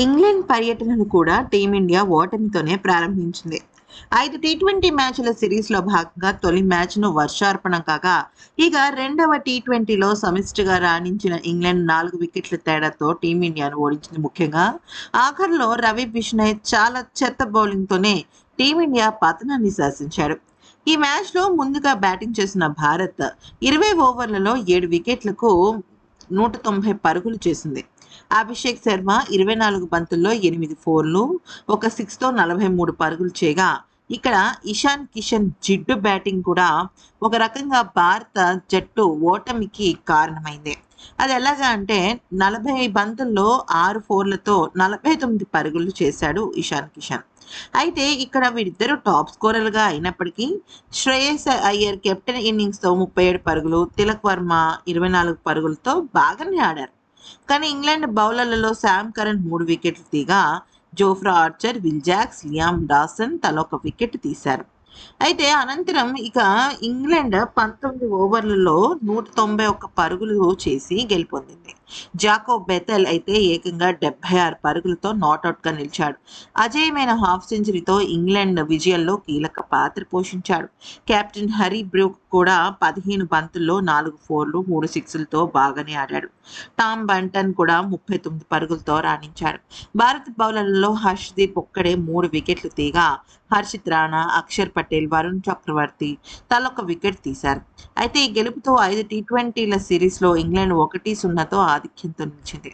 England పర్యటనను కూడా team India ఓటమితోనే ప్రారంభించింది. 5 టీ20 మ్యాచ్ల సిరీస్‌లో భాగంగా తొలి మ్యాచ్‌ను వర్షార్పణం కాగా, ఇక రెండవ టీ20లో సమిష్టిగా రాణించిన ఇంగ్లాండ్ 4 వికెట్ల తేడాతో టీమిండియాను ఓడించింది. ముఖ్యంగా ఆఖర్లో రవి బిష్నాయ్ చాలా చెత్త బౌలింగ్‌తోనే టీమిండియా పతనాన్ని శాసించాడు. ఈ మ్యాచ్‌లో ముందుగా బ్యాటింగ్ చేసిన భారత్ 20 ఓవర్లలో 7 వికెట్లకు 190 పరుగులు చేసింది. అభిషేక్ శర్మ 24 బంతుల్లో 8 ఫోర్లు, ఒక సిక్స్‌తో 43 పరుగులు చేయగా, ఇక్కడ ఇషాన్ కిషన్ జిడ్డు బ్యాటింగ్ కూడా ఒక రకంగా భారత జట్టు ఓటమికి కారణమైంది. అది ఎలాగా అంటే 40 బంతుల్లో 6 ఫోర్లతో 49 పరుగులు చేశాడు ఇషాన్ కిషన్. అయితే ఇక్కడ వీరిద్దరూ టాప్ స్కోరర్‌లుగా అయినప్పటికీ శ్రేయస్ అయ్యర్ కెప్టెన్ ఇన్నింగ్స్‌తో 37 పరుగులు, తిలక్ వర్మ 24 పరుగులతో బాగానే ఆడారు. కానీ ఇంగ్లాండ్ బౌలర్లలో శామ్ కరన్ 3 వికెట్లు తీగా, Jofra Archer, Will Jacks, Liam Dawson తలొక వికెట్ తీశారు. అయితే అనంతరం ఇక ఇంగ్లాండ్ 19 ఓవర్లలో 191 పరుగులు చేసి గెలుపొందింది. జాకో బెథెల్ అయితే ఏకంగా 76 పరుగులతో నాటౌట్‌గా నిలిచాడు. అజేయమైన హాఫ్ సెంచరీతో ఇంగ్లాండ్ విజయంలో కీలక పాత్ర పోషించాడు. కెప్టెన్ హరీ బ్రూక్ కూడా 15 బంతుల్లో 4 ఫోర్లు, 3 సిక్స్‌లతో బాగానే ఆడాడు. టామ్ బంటన్ కూడా 39 పరుగులతో రాణించాడు. భారత బౌలర్లలో హర్షదీప్ ఒక్కడే 3 వికెట్లు తీగా, హర్షిత్ రాణా, అక్షర్ పటేల్, వరుణ్ చక్రవర్తి తలొక వికెట్ తీశారు. అయితే ఈ గెలుపుతో 5 టీ20ల సిరీస్‌లో ఇంగ్లాండ్ 1-0తో ఆధిక్యంతో నిలిచింది.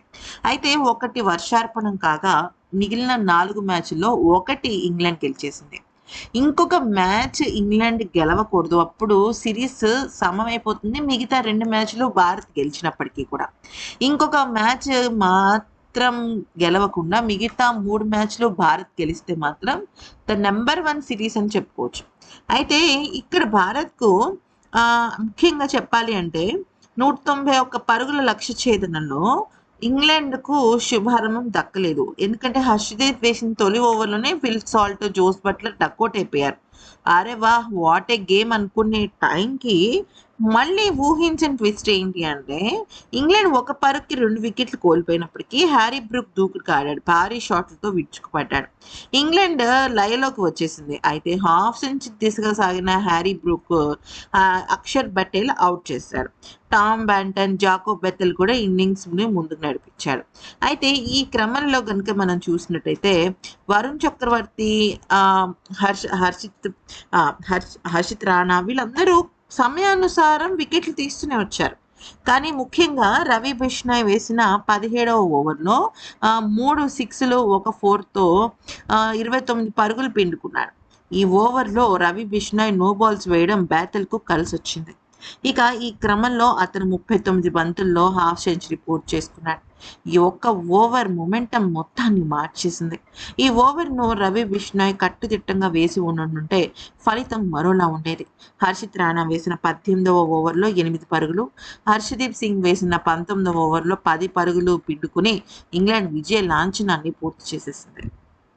అయితే ఒకటి వర్షార్పణం కాగా, మిగిలిన 4 మ్యాచ్‌ల్లో ఒకటి ఇంగ్లాండ్ గెలిచేసింది. ఇంకొక మ్యాచ్ ఇంగ్లాండ్ గెలవకూడదు. అప్పుడు సిరీస్ సమమైపోతుంది. మిగతా 2 మ్యాచ్‌లు భారత్ గెలిచినప్పటికీ కూడా. ఇంకొక మ్యాచ్ మాత్రం గెలవకుండా మిగతా 3 మ్యాచ్‌లు భారత్ గెలిస్తే మాత్రం నంబర్ 1 సిరీస్ అని చెప్పుకోవచ్చు. అయితే ఇక్కడ భారత్‌కు ముఖ్యంగా చెప్పాలి అంటే 191 పరుగుల లక్ష్య ఛేదనలో ఇంగ్లాండ్‌కు శుభారంభం దక్కలేదు. ఎందుకంటే హర్షదీప్ వేసిన తొలి ఓవర్‌లోనే Will Salt, Jos Buttler duck out అయిపోయారు. అరె వాహ్! వాట్ ఏ గేమ్ అనుకునే టైంకి మళ్ళీ ఊహించని ట్విస్ట్ ఏంటి అంటే ఇంగ్లాండ్ ఒక పరుగుకి 2 వికెట్లు కోల్పోయినప్పటికీ హ్యారీ బ్రూక్ దూకుడుగా ఆడాడు. భారీ షాట్లతో విరుచుకుపడ్డాడు. ఇంగ్లాండ్ లయలోకి వచ్చేసింది. అయితే హాఫ్ సెంచరీ దిశగా సాగిన Harry Brook Axar Patel out చేశాడు. టామ్ బ్యాంటన్, జాకో బెథెల్ కూడా ఇన్నింగ్స్‌ని ముందుకు నడిపించాడు. అయితే ఈ క్రమంలో గనుక మనం చూసినట్టయితే వరుణ్ చక్రవర్తి, ఆహ్, హర్షిత్ రాణా వీళ్ళందరూ సమయానుసారం వికెట్లు తీస్తూనే వచ్చారు. కానీ ముఖ్యంగా రవి బిష్నాయ్ వేసిన 17వ ఓవర్‌లో 3 సిక్స్‌లు, ఒక ఫోర్‌తో 29 పరుగులు పిండుకున్నాడు. ఈ ఓవర్‌లో రవి బిష్నాయ్ నో బాల్స్ వేయడం బెథెల్‌కు కలిసొచ్చింది. ఇక ఈ క్రమంలో అతను 39 బంతుల్లో హాఫ్ సెంచరీ పూర్తి చేసుకున్నాడు. ఈ ఒక్క ఓవర్ మొమెంటం మొత్తాన్ని మార్చేసింది. ఈ ఓవర్‌ను రవి బిష్నాయ్ కట్టుదిట్టంగా వేసి ఉండుంటే ఫలితం మరోలా ఉండేది. హర్షిత్ రాణా వేసిన 18వ ఓవర్‌లో 8 పరుగులు, హర్షదీప్ సింగ్ వేసిన 19వ ఓవర్‌లో 10 పరుగులు పిండుకుని ఇంగ్లాండ్ విజయ లాంఛనాన్ని పూర్తి చేసేసింది.